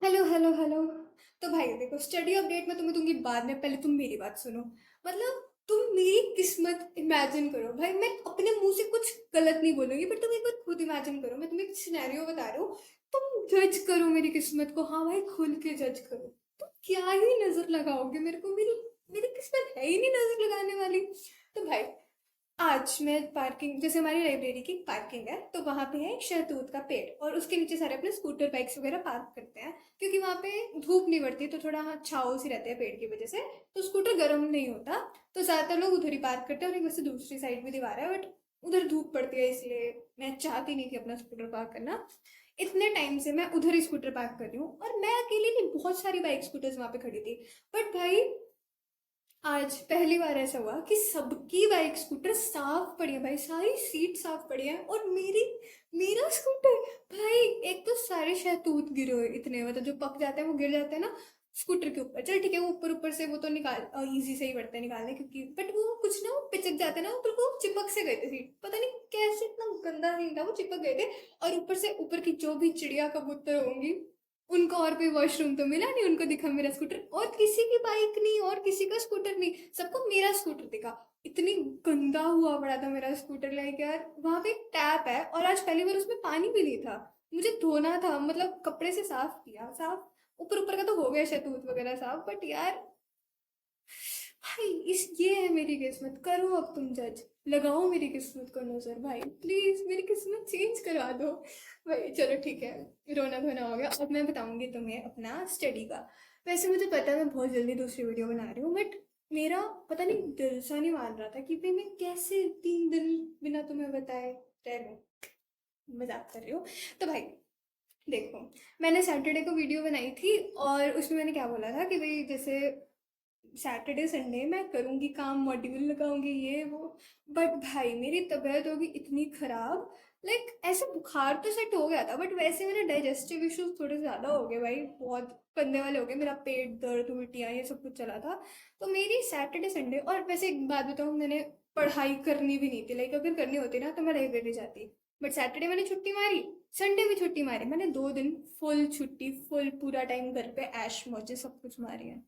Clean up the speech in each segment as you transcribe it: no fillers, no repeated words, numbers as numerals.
Hello hello hello. तो भाई देखो, स्टडी अपडेट मैं तुम्हें दूंगी बाद में, पहले तुम मेरी बात सुनो। मतलब तुम मेरी किस्मत इमेजिन करो भाई, मैं अपने मुंह से कुछ गलत नहीं बोलूंगी, पर तुम एक बार खुद इमेजिन करो, मैं तुम्हें एक सिनेरियो बता रही हूँ। तुम जज करो मेरी किस्मत को, हाँ भाई खुल के जज करो। तुम क्या ही नजर लगाओगे मेरे को, मेरी मेरी किस्मत है ही नहीं नजर लगाने वाली। तो भाई आज मैं पार्किंग, जैसे हमारी लाइब्रेरी की पार्किंग है, तो वहां पे है एक शहतूत का पेड़ और उसके नीचे सारे अपने स्कूटर बाइक्स वगैरह पार्क करते हैं, क्योंकि वहां पे धूप नहीं पड़ती, तो थोड़ा हाँ छाव सी रहती है पेड़ की वजह से, तो स्कूटर गर्म नहीं होता। तो ज्यादातर लोग उधर ही पार्क करते हैं, और एक वैसे दूसरी साइड भी दीवार है, बट उधर धूप पड़ती है, इसलिए मैं चाहती नहीं थी अपना स्कूटर पार्क करना। इतने टाइम से मैं उधर ही स्कूटर पार्क कर रही हूँ, और मैं अकेले नहीं, बहुत सारी बाइक स्कूटर्स वहां पे खड़ी थी। बट भाई आज पहली बार ऐसा हुआ कि सबकी बाइक स्कूटर साफ पड़ी है भाई, सारी सीट साफ पड़ी है, और मेरा स्कूटर भाई, एक तो सारे शहतूत गिरे हुए इतने, मतलब जो पक जाते हैं वो गिर जाते हैं ना स्कूटर के ऊपर। चल ठीक है, वो ऊपर ऊपर से वो तो निकाल इजी से ही पड़ते हैं निकालने, क्योंकि बट वो कुछ ना वो पिचक जाते हैं ना, ऊपर को चिपक से गए थे सीट, पता नहीं कैसे, इतना गंदा नहीं था, वो चिपक गए थे। और ऊपर से ऊपर की जो भी चिड़िया कबूतर होंगी, उनको और कोई वॉशरूम तो मिला नहीं, उनको दिखा मेरा स्कूटर, और किसी की बाइक नहीं और किसी का स्कूटर नहीं, सबको मेरा स्कूटर दिखा। इतनी गंदा हुआ पड़ा था मेरा स्कूटर, लाइक यार वहां पे एक टैप है, और आज पहली बार उसमें पानी भी नहीं था, मुझे धोना था, मतलब कपड़े से साफ किया, साफ ऊपर ऊपर का तो हो गया शतूत वगैरह साफ, बट यार भाई इस ये है मेरी किस्मत, करो अब तुम जज, लगाओ मेरी किस्मत को नजर भाई, प्लीज मेरी किस्मत चेंज करा दो। भाई चलो ठीक है, रोना धोना हो गया, अब मैं बताऊंगी तुम्हें अपना स्टडी का। वैसे मुझे पता है मैं बहुत जल्दी दूसरी वीडियो बना रही हूँ, बट मेरा पता नहीं दिल सा नहीं मान रहा था कि भाई मैं कैसे 3 दिन बिना तुम्हें बताए रह लूं। मजाक कर रही हूँ। तो भाई देखो, मैंने सैटरडे को वीडियो बनाई थी, और उसमें मैंने क्या बोला था कि भाई जैसे सैटरडे संडे मैं करूँगी काम, मॉड्यूल लगाऊंगी ये वो। बट भाई मेरी तबीयत होगी इतनी खराब, लाइक ऐसे बुखार तो सेट हो गया था, बट वैसे मेरे डाइजेस्टिव इश्यूज थोड़े ज़्यादा हो गए भाई, बहुत गंदे वाले हो गए, मेरा पेट दर्द उल्टियाँ ये सब कुछ चला था। तो मेरी सैटरडे संडे, और वैसे एक बात बताऊँ, मैंने पढ़ाई करनी भी नहीं थी, लाइक अगर करनी होती ना तो मैं लाइब्रेरी जाती, बट सैटरडे मैंने छुट्टी मारी, संडे भी छुट्टी मारी, मैंने 2 दिन फुल छुट्टी, फुल पूरा टाइम घर पे ऐश मौजे सब कुछ मारी है।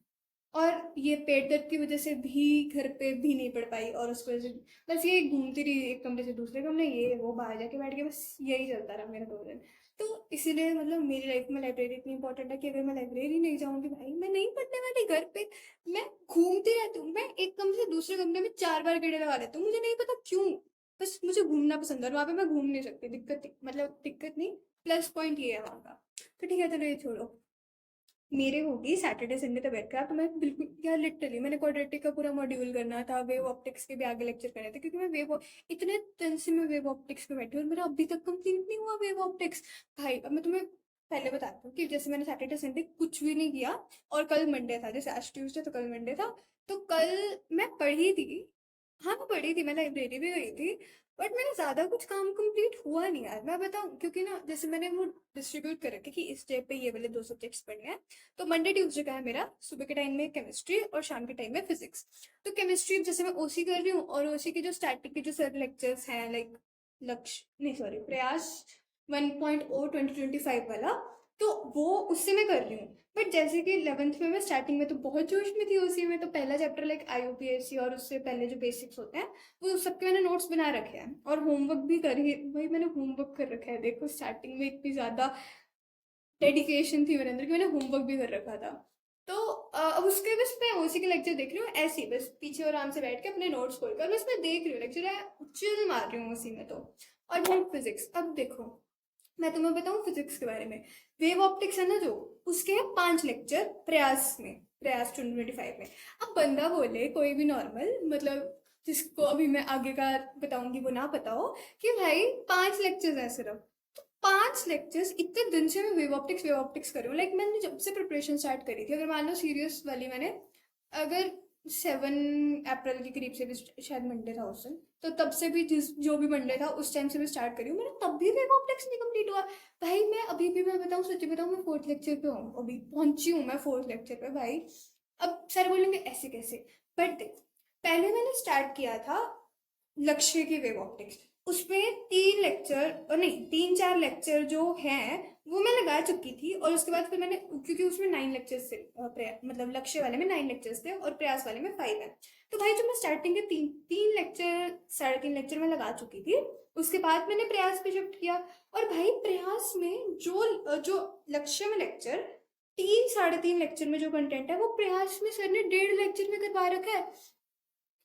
और ये पेट दर्द की वजह से भी घर पे भी नहीं पढ़ पाई, और उसकी वजह से बस ये घूमती रही एक कमरे से दूसरे कमरे, ये वो बाहर जाके बैठ के, बस यही चलता रहा मेरा 2 दिन। तो इसीलिए मतलब मेरी लाइफ में लाइब्रेरी इतनी इंपॉर्टेंट है कि अगर मैं लाइब्रेरी नहीं जाऊंगी भाई, मैं नहीं पढ़ने वाली घर पे, मैं घूमती रहती हूँ, मैं एक कमरे से दूसरे कमरे में 4 बार गेड़े लगा लेती हूँ, मुझे नहीं पता क्यों, बस मुझे घूमना पसंद है, और वहाँ पे मैं घूम नहीं सकती, मतलब दिक्कत नहीं, प्लस पॉइंट ये है वहाँ का। तो ठीक है चलो ये छोड़ो, मेरे होगी सैटरडे संडे तो बैठ कर, तो मैं बिल्कुल यार लिटरली मैंने क्वाड्रेटिक का पूरा मॉड्यूल करना था, वेव ऑप्टिक्स के भी आगे लेक्चर करने थे, क्योंकि मैं वेव इतने दिन से मैं वेव ऑप्टिक्स पे बैठी हूँ, और मेरा अभी तक कंप्लीट नहीं हुआ वेव ऑप्टिक्स। भाई अब मैं तुम्हें पहले बताती हूँ कि जैसे मैंने सैटरडे संडे कुछ भी नहीं किया, और कल मंडे था, जैसे आज ट्यूसडे तो कल मंडे था, तो कल मैं पढ़ी थी, हाँ मैं पढ़ी थी, मैं लाइब्रेरी भी गई थी, बट मेरा ज्यादा कुछ काम कंप्लीट हुआ नहीं यार, मैं बताऊँ, क्योंकि ना जैसे मैंने वो डिस्ट्रीब्यूट कर रखे कि इस डे पे ये वाले 2 सब्जेक्ट्स पढ़ने हैं। तो मंडे ट्यूसडे का है मेरा, सुबह के टाइम में केमिस्ट्री और शाम के टाइम में फिजिक्स। तो केमिस्ट्री जैसे मैं ओसी कर रही हूँ, और ओसी के जो स्टैटिक के जो सर लेक्चर्स हैं, लाइक लक्ष्य नहीं सॉरी प्रयास 1.0 2025 वाला, तो वो उससे मैं कर रही हूँ। बट जैसे कि 11th में मैं स्टार्टिंग में तो बहुत जोश में थी उसी में, तो पहला चैप्टर लाइक आईयूपीएससी और उससे पहले जो बेसिक्स होते हैं वो सबके मैंने नोट्स बना रखे हैं, और होमवर्क भी कर ही वही मैंने होमवर्क कर रखा है, देखो स्टार्टिंग में इतनी ज्यादा डेडिकेशन थी मेरे अंदर कि मैंने होमवर्क भी कर रखा था। तो अब उसके बस मैं उसी के लेक्चर देख रही हूँ, ऐसे ही बस पीछे आराम से बैठ के अपने नोट्स खोलकर बस मैं देख रही हूँ लेक्चर है, चिल मार रही हूँ उसी में। तो और वो फिजिक्स, अब देखो मैं तुम्हें बताऊं फिजिक्स के बारे में, वेव ऑप्टिक्स है ना जो, उसके हैं 5 लेक्चर प्रयास में, प्रयास 2025 में। अब बंदा बोले कोई भी नॉर्मल, मतलब जिसको अभी मैं आगे का बताऊंगी वो ना पता हो, कि भाई 5 लेक्चर्स है सिर्फ, 5 लेक्चर्स, इतने दिन से मैं वेव ऑप्टिक्स कर रही हूँ, लाइक मैंने जब से प्रिपरेशन स्टार्ट करी थी, अगर मान लो सीरियस वाली मैंने, अगर 7 अप्रैल के करीब से भी, शायद मंडे था उस दिन, तो तब से भी जिस जो भी मंडे था उस टाइम से भी स्टार्ट करी हूँ मैंने, तब भी वेव ऑप्टिक्स नहीं कंप्लीट हुआ। भाई मैं अभी भी, मैं बताऊँ सच्ची बताऊँ, मैं 4th लेक्चर पे हूँ, अभी पहुंची हूँ मैं 4th लेक्चर पे भाई। अब सर बोलेंगे ऐसे कैसे, बट देख, पहले मैंने स्टार्ट किया था लक्ष्य की वेव ऑप्टिक्स, उसमें 3 लेक्चर और नहीं 3 4 लेक्चर जो हैं वो मैं लगा चुकी थी और उसके बाद फिर मैंने, क्योंकि उसमें 9 लेक्चर्स थे, मतलब लक्ष्य वाले में 9 लेक्चर्स थे और प्रयास वाले में 5 है। तो भाई जो मैं स्टार्टिंग के तीन तीन लेक्चर, 3.5 लेक्चर में लगा चुकी थी, उसके बाद मैंने प्रयास पे शिफ्ट किया। और भाई प्रयास में जो लक्ष्य में लेक्चर, 3 3.5 लेक्चर में जो कंटेंट है वो प्रयास में सर ने 1.5 लेक्चर में करवा रखा है।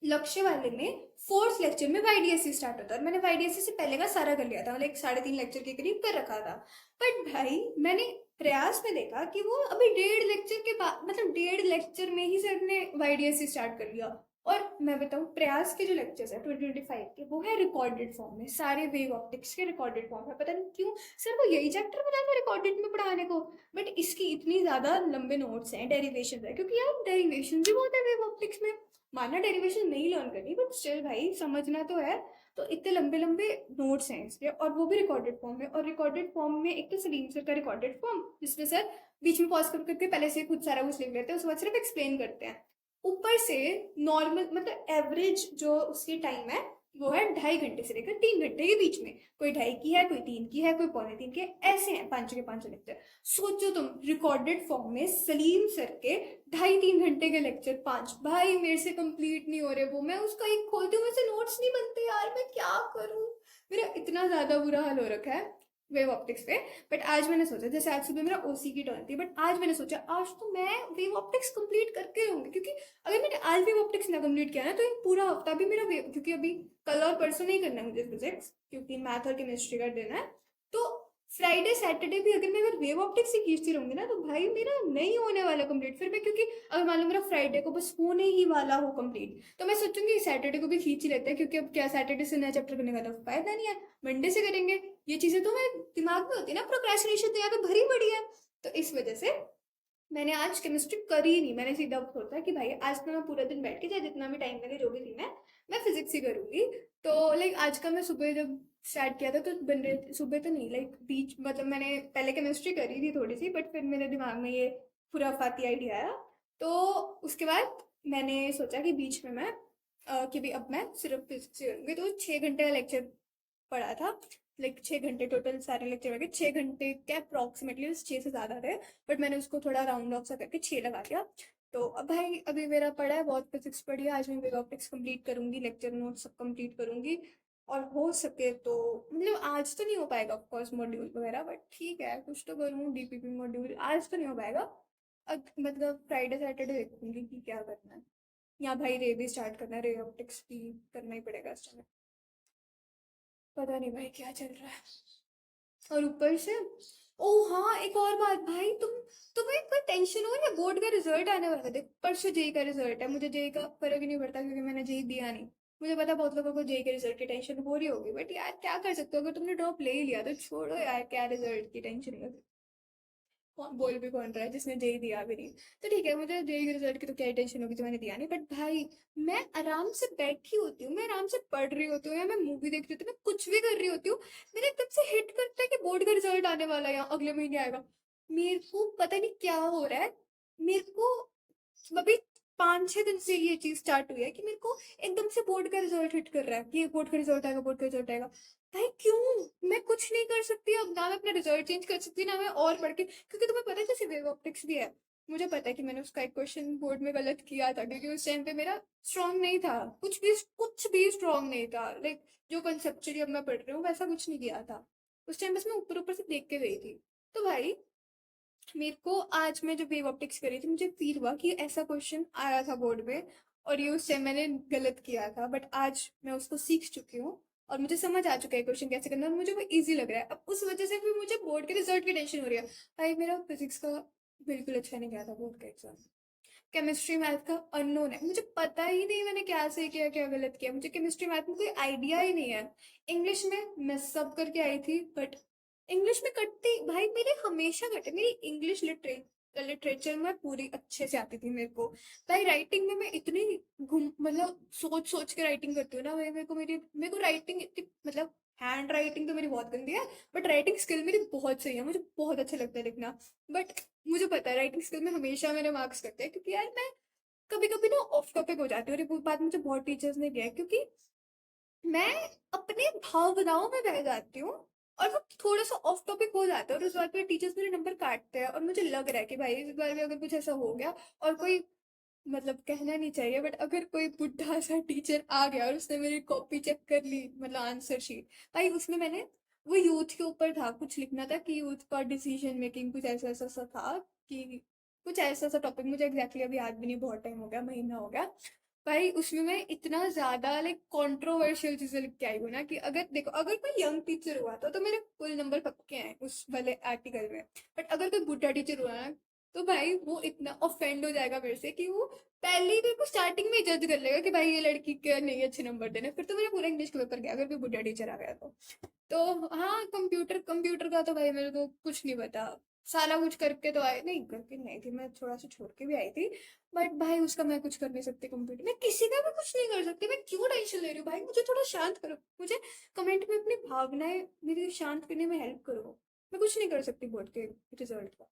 लक्ष्य वाले में 4th लेक्चर में वाईडीएससी स्टार्ट होता है और मैंने वाईडीएससी से पहले का सारा कर लिया था, मतलब 3.5 लेक्चर के करीब कर रखा था। बट भाई मैंने प्रयास में देखा कि वो अभी 1.5 लेक्चर के बाद, मतलब 1.5 लेक्चर में ही सर ने वाईडीएससी स्टार्ट कर लिया। और मैं बताऊं, प्रयास के जो लेक्चर्स है 2025 के, वो है रिकॉर्डेड फॉर्म में, सारे वेव ऑप्टिक्स के रिकॉर्डेड फॉर्म है। पता नहीं क्यों सर को यही चैप्टर बना था रिकॉर्डेड में पढ़ाने को। बट इसकी इतनी ज्यादा लंबे नोट्स हैं, डेरिवेशन है, क्योंकि यार डेरिवेशन भी बहुत है वेव ऑप्टिक्स में। माना डेरिवेशन नहीं लर्न करनी, बट स्टिल भाई समझना तो है। तो इतने लंबे लंबे नोट्स हैं इसके, और वो भी रिकॉर्डेड फॉर्म में। और रिकॉर्डेड फॉर्म में एक तो सलीम सर का रिकॉर्डेड फॉर्म, जिसमें सर बीच में पॉज कर करके पहले से खुद सारा कुछ लिख लेते हैं, उसके बाद सिर्फ एक्सप्लेन करते हैं। ऊपर से नॉर्मल, मतलब एवरेज जो उसकी टाइम है वो है 2.5 घंटे से लेकर 3 घंटे के बीच में। कोई 2.5 की है, कोई 3 की है, कोई 3.25 के, ऐसे हैं 5 के 5 लेक्चर। सोचो तुम, रिकॉर्डेड फॉर्म में सलीम सर के 2.5 3 घंटे के लेक्चर 5, भाई मेरे से कंप्लीट नहीं हो रहे वो। मैं उसका एक खोलती हूँ, मेरे से नोट्स नहीं बनते यार, मैं क्या करूँ। मेरा इतना ज्यादा बुरा हाल हो रखा है वेव ऑप्टिक्स पे। बट आज मैंने सोचा, जैसे आज सुबह मेरा ओसी की टर्न थी, बट आज मैंने सोचा आज तो मैं वेव ऑप्टिक्स कंप्लीट करके रहूंगी, क्योंकि अगर मैंने आज वेव ऑप्टिक्स ना कंप्लीट किया ना तो ये पूरा हफ्ता भी मेरा क्योंकि अभी कल और परसों नहीं करना है मुझे फिजिक्स, क्योंकि मैथ और केमिस्ट्री का दिन है। तो फ्राइडे सैटरडे भी अगर मैं वेव ऑप्टिक्स ही खींचती रहूंगी ना, तो भाई मेरा नहीं होने वाला कंप्लीट फिर मैं, क्योंकि अगर मान लो मेरा फ्राइडे को बस होने ही वाला हो कंप्लीट, तो मैं सोचूंगी सैटरडे को भी खींच ही लेते हैं, क्योंकि अब क्या सैटरडे से नया चैप्टर करने का तो फायदा नहीं है, मंडे से करेंगे। ये चीजें तो मेरे दिमाग में होती है ना, प्रोक्रेस्टिनेशन तो यहाँ पे भरी पड़ी है। तो इस वजह से मैंने आज केमिस्ट्री करी ही नहीं। मैंने सीधा सोचा कि भाई आज तो मैं पूरा दिन बैठ के, चाहे जितना भी टाइम लगे जो भी थी, मैं फिजिक्स ही करूंगी। तो लाइक आज का मैं सुबह जब स्टार्ट किया था तो बन रहे, सुबह तो नहीं, लाइक बीच, मतलब मैंने पहले केमिस्ट्री करी थी थोड़ी सी, बट फिर मेरे दिमाग में ये खुराफाती आइडिया आया। तो उसके बाद मैंने सोचा कि बीच में मैं कि भी अब मैं सिर्फ फिजिक्स ही करूंगी। तो 6 घंटे का लेक्चर पढ़ा था, लाइक 6 घंटे टोटल सारे लेक्चर में, 6 घंटे के अप्रॉक्सीमेटली, 6 से ज़्यादा थे, बट मैंने उसको थोड़ा राउंड ऑफ सा करके 6 लगा दिया। तो अब भाई अभी मेरा पढ़ा है बहुत, फिजिक्स पढ़ी है। आज मैं वेव ऑप्टिक्स कंप्लीट करूंगी, लेक्चर नोट सब कंप्लीट करूंगी। और हो सके तो, मतलब आज तो नहीं हो पाएगा ऑफकोर्स मॉड्यूल वगैरह, बट ठीक है कुछ तो करूँ। डीपीपी मॉड्यूल आज तो नहीं हो पाएगा। मतलब फ्राइडे सैटरडे देखूंगी कि क्या करना है। या भाई रे भी स्टार्ट करना है, रे ऑप्टिक्स भी करना ही पड़ेगा इस टाइम। पता नहीं भाई क्या चल रहा है। और ऊपर से, ओ हाँ एक और बात भाई, तुम्हें कोई टेंशन हो या, बोर्ड का रिजल्ट आने वाला है, देख परसों जेई का रिजल्ट है। मुझे जेई का फर्क ही नहीं पड़ता, क्योंकि मैंने जेई दिया नहीं। मुझे पता बहुत लोगों को जेई के रिजल्ट की टेंशन हो रही होगी, बट यार क्या कर सकते हो, अगर तुमने ड्रॉप ले ही लिया तो छोड़ो यार, क्या रिजल्ट की टेंशन है। कौन बोल भी कौन रहा है जिसने जेई दिया भी नहीं। तो ठीक है, मुझे जेई के रिजल्ट की तो क्या टेंशन होगी जो मैंने दिया नहीं, बट भाई मैं आराम से बैठी होती हूँ, मैं आराम से पढ़ रही होती हूँ, या मैं मूवी देख रही होती हूँ, मैं कुछ भी कर रही होती हूँ, मेरे एकदम से हिट करता है कि बोर्ड का रिजल्ट आने वाला है या अगले महीने आएगा। मेरे को पता नहीं क्या हो रहा है। मेरे को अभी 5 6 दिन से ये चीज स्टार्ट हुई है कि मेरे को एकदम से बोर्ड का रिजल्ट हिट कर रहा है कि बोर्ड का रिजल्ट आएगा, बोर्ड का रिजल्ट आएगा। भाई क्यों, मैं कुछ नहीं कर सकती अब, ना मैं अपना रिजल्ट चेंज कर सकती, ना मैं और पढ़ के, क्योंकि तुम्हें पता है जैसे वेव ऑप्टिक्स भी है, मुझे पता है कि मैंने उसका एक क्वेश्चन बोर्ड में गलत किया था, क्योंकि उस टाइम पे मेरा स्ट्रांग नहीं था, कुछ भी स्ट्रांग नहीं था, लाइक जो कंसेप्चुअली अब मैं पढ़ रही हूँ वैसा कुछ नहीं किया था उस टाइम, बस मैं ऊपर ऊपर से देख के गई थी। तो भाई मेरे को आज मैं जब वेव ऑप्टिक्स करी थी, मुझे फील हुआ कि ऐसा क्वेश्चन आया था बोर्ड में, और ये उस टाइम मैंने गलत किया था, बट आज मैं उसको सीख चुकी हूँ और मुझे समझ आ चुका है क्वेश्चन कैसे करना है, और मुझे वो इजी लग रहा है। अब उस वजह से भी मुझे बोर्ड के रिजल्ट की टेंशन हो रही है। भाई मेरा फिजिक्स का बिल्कुल अच्छा नहीं गया था बोर्ड का एग्जाम। केमिस्ट्री मैथ का अननोन है, मुझे पता ही नहीं मैंने क्या सही किया क्या गलत किया, मुझे केमिस्ट्री मैथ में कोई आइडिया ही नहीं है। इंग्लिश में मैं सब करके आई थी, बट इंग्लिश में कटती भाई मेरे हमेशा कटे। मेरी इंग्लिश लिटरेचर में पूरी अच्छे से आती थी मेरे को। भाई राइटिंग में मैं इतनी घूम, मतलब सोच सोच के राइटिंग करती हूँ ना भाई, मेरे को राइटिंग इतनी, मतलब हैंड राइटिंग तो मेरी बहुत गंदी है, बट राइटिंग स्किल मेरी बहुत सही है, मुझे बहुत अच्छा लगता है लिखना। बट मुझे पता है राइटिंग स्किल में हमेशा मेरे मार्क्स कटते हैं, क्योंकि यार मैं कभी कभी ना ऑफ टॉपिक हो जाती हूँ, और ये बात मुझे बहुत टीचर्स ने किया है, क्योंकि मैं अपने भावनाओं में बह जाती हूँ, और वो थोड़ा सा ऑफ टॉपिक हो जाता है और उस बात पे टीचर्स मेरे नंबर काटते हैं और मुझे लग रहा है कि भाई इस बार भी अगर कुछ ऐसा हो गया और कोई, मतलब कहना नहीं चाहिए बट अगर कोई बुढ़ा सा टीचर आ गया और उसने मेरी कॉपी चेक कर ली, मतलब आंसर शीट, भाई उसमें मैंने, वो यूथ के ऊपर था, कुछ लिखना था कि यूथ का डिसीजन मेकिंग, कुछ ऐसा ऐसा सा था कि कुछ ऐसा सा टॉपिक, मुझे एग्जैक्टली अभी याद भी नहीं, बहुत टाइम हो गया, महीना हो गया। भाई उसमें मैं इतना ज्यादा लाइक कंट्रोवर्शियल चीजें लिख के आई हूँ ना कि अगर देखो, अगर कोई यंग टीचर हुआ तो मेरे फुल नंबर पक्के हैं उस वाले आर्टिकल में, बट अगर कोई बुढ़ा टीचर हुआ ना, तो भाई वो इतना ऑफेंड हो जाएगा मेरे से कि वो पहले ही मेरे को स्टार्टिंग में जज कर लेगा कि भाई ये लड़की के नहीं अच्छे नंबर देने, फिर तो मेरा पूरा इंग्लिश के पेपर गया अगर कोई बुढ़ा टीचर आ गया तो हाँ, कंप्यूटर कंप्यूटर का तो भाई मेरे को कुछ नहीं पता, सारा कुछ करके तो आई नहीं, करके नहीं थी मैं, थोड़ा सा छोड़ के भी आई थी, बट भाई उसका मैं कुछ कर नहीं सकती, कंप्यूटर में किसी का भी कुछ नहीं कर सकती, मैं क्यों टेंशन ले रही हूँ भाई, मुझे थोड़ा शांत करो, मुझे कमेंट में अपनी भावनाएं मेरी शांत करने में हेल्प करो, मैं कुछ नहीं कर सकती बोर्ड के रिजल्ट का,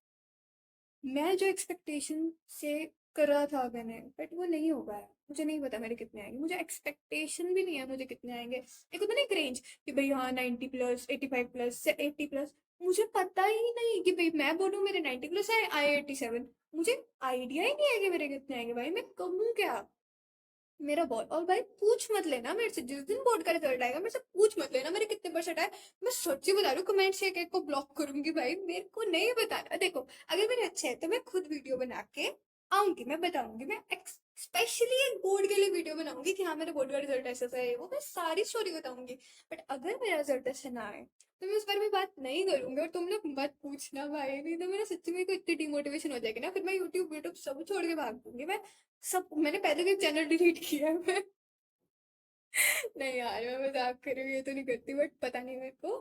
मैं जो एक्सपेक्टेशन से कर रहा था मैंने, बट वो नहीं हो पाया, मुझे नहीं पता मेरे कितने आएंगे, मुझे एक्सपेक्टेशन भी नहीं है मुझे कितने आएंगे, एक होता ना एक रेंज कि भाई हाँ 90 प्लस, 85 प्लस से 80 प्लस, मुझे पता ही नहीं कि भाई मैं बोलूँ मेरे 90 प्लस आए 87, मुझे आइडिया ही नहीं है कि मेरे कितने आएंगे, भाई मैं कहूँ क्या, मेरा बॉल, और भाई पूछ मत लेना मेरे से, जिस दिन बोर्ड का रिजल्ट आएगा मेरे से पूछ मत लेना मेरे कितने परसेंट आए, मैं सच्ची बता रही हूँ, कमेंट से एक एक को ब्लॉक करूंगी भाई, मेरे को नहीं बताना, देखो अगर मेरे अच्छे है तो मैं खुद वीडियो बना के आऊंगी, मैं बताऊंगी, मैं स्पेशली एक बोर्ड के लिए वीडियो बनाऊंगी कि हाँ मेरे बोर्ड का रिजल्ट ऐसा सा है, वो मैं सारी स्टोरी बताऊंगी, बट अगर मेरा रिजल्ट अच्छा ना आए तो मैं उस बारे में बात नहीं करूंगी, और तुम लोग मत पूछना भाई, नहीं तो मेरा सच्ची में को इतनी डिमोटिवेशन हो जाएगी ना, फिर मैं यूट्यूब यूट्यूब सब छोड़ के भाग दूंगी मैं, सब, मैंने पहले भी चैनल डिलीट किया है मैं नहीं यार मैं मजाक कर रही हूँ, ये तो नहीं करती, बट पता नहीं मेरे को,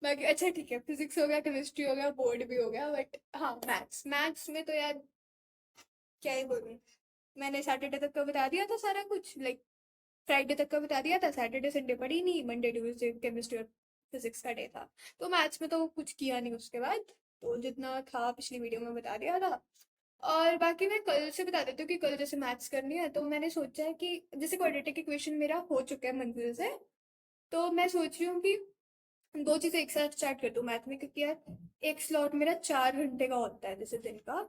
बाकी अच्छा ठीक है, फिजिक्स हो गया, केमिस्ट्री हो गया, बोर्ड भी हो गया, बट हाँ मैथ्स, मैथ्स में तो यार क्या ही बोलूं, मैंने सैटरडे तक का बता दिया था सारा कुछ, लाइक फ्राइडे तक का बता दिया था, सैटरडे संडे पढ़ी नहीं, मंडे ट्यूसडे केमिस्ट्री और फिजिक्स का डे था, तो मैथ्स में तो कुछ किया नहीं उसके बाद, तो जितना था पिछली वीडियो में बता दिया था, और बाकी मैं कल से बता देती हूँ कि कल जैसे मैथ्स करनी है तो मैंने सोचा है कि जैसे क्वाड्रेटिक इक्वेशन मेरा हो चुका है मंजिल से, तो मैं सोच रही हूँ कि दो चीजें एक साथ स्टार्ट कर दूं मैथ में, क्योंकि यार एक स्लॉट मेरा 4 घंटे का होता है जैसे दिन का,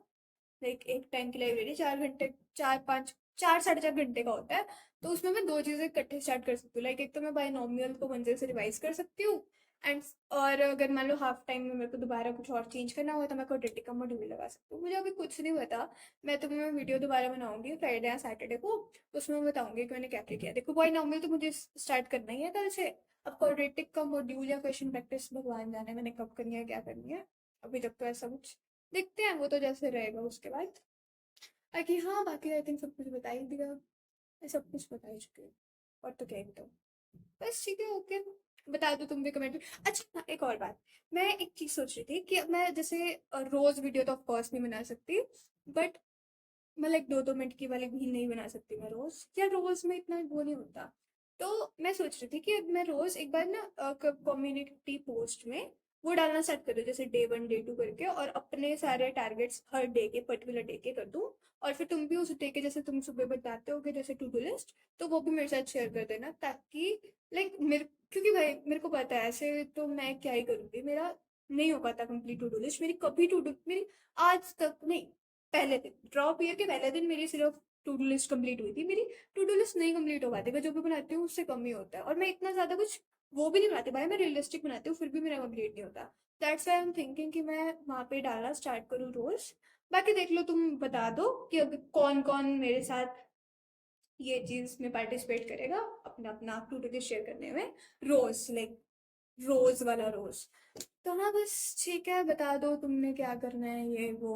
लाइक एक टाइम की लाइब्रेरी 4 घंटे, 4 5, 4 साढ़े 4 घंटे का होता है, तो उसमें मैं दो चीजें इकट्ठे स्टार्ट कर सकती हूँ, लाइक एक तो मैं बाइनोमियल को मंजिल से रिवाइज कर सकती हूँ, एंड और अगर मान लो हाफ टाइम में मेरे को दोबारा कुछ और चेंज करना हो तो मैं क्वाड्रेटिक का मॉड्यूल लगा सकती हूँ, मुझे अभी कुछ नहीं पता, मैं तुम्हें वीडियो दोबारा बनाऊंगी फ्राइडे या सैटरडे को, उसमें मैं बताऊंगी कि मैंने क्या क्या किया, देखो बाइनोमियल तो मुझे स्टार्ट करना ही है कल से, अब क्वाड्रेटिक का मॉड्यूल या क्वेश्चन प्रैक्टिस भगवान जाने मैंने कब करनी है क्या करनी है, अभी तक तो ऐसा कुछ, देखते हैं वो तो जैसे रहेगा उसके बाद, बाकी हाँ, बाकी आई थिंक सब कुछ बता ही दिया, मैं सब कुछ बता ही चुकी हूँ, और तो क्या ही बताऊँ, बस ठीक है, ओके, बता दो तुम भी कमेंट में। अच्छा हाँ, एक और बात, मैं एक चीज सोच रही थी कि अब मैं जैसे रोज वीडियो तो ऑफ कोर्स नहीं बना सकती, बट मैं लाइक 2 2 मिनट की वाली भी नहीं बना सकती मैं रोज, या रोज में इतना वो नहीं होता, तो मैं सोच रही थी कि मैं रोज एक बार ना कम्युनिटी पोस्ट में वो डालना स्टार्ट कर दूं, जैसे डे 1 डे 2 करके, और अपने सारे टारगेट्स हर डे के पर्टिकुलर डे के कर दूं, और फिर तुम भी उस डे के जैसे तुम सुबह बताते हो कि जैसे टू डू लिस्ट, तो वो भी मेरे साथ शेयर कर देना, ताकि लाइक मेरे, क्योंकि भाई मेरे को पता है ऐसे तो मैं क्या ही करूंगी, मेरा नहीं हो पाता कंप्लीट टू डू लिस्ट, मेरी कभी टू डू, मेरी आज तक नहीं, पहले दिन ड्रॉप ईयर के पहले दिन मेरी सिर्फ टू डू लिस्ट कंप्लीट हुई थी, मेरी टू डू लिस्ट नहीं कंप्लीट हो पाती, मैं जो भी बनाती हूँ उससे कम ही होता है, और मैं इतना ज्यादा कुछ वो भी नहीं बनाती भाई, मैं रियलिस्टिक बनाती हूँ फिर भी मेरा कंप्लीट नहीं होता, that's why I am thinking कि मैं वहां पे डालना स्टार्ट करूँ रोज, बाकी देख लो तुम बता दो कि अब कौन कौन मेरे साथ ये चीज में पार्टिसिपेट करेगा, अपना अपना टू डू लिस्ट शेयर करने में, रोज लाइक रोज वाला रोज, तो हाँ बस ठीक है, बता दो तुमने क्या करना है, ये वो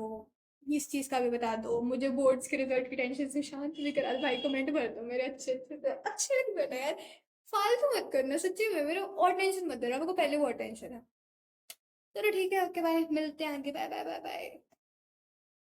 इस चीज का भी बता दो, मुझे बोर्ड्स के रिजल्ट की टेंशन से शांत भी करा दो, भाई कमेंट भर दो मेरे अच्छे अच्छे से, अच्छे भी करना यार, फालतू मत करना सच्ची में, मेरे और टेंशन मत देना, मेरे को पहले बहुत टेंशन है, चलो ठीक है, ओके बाय, मिलते हैं आगे, बाय बाय बाय बाय।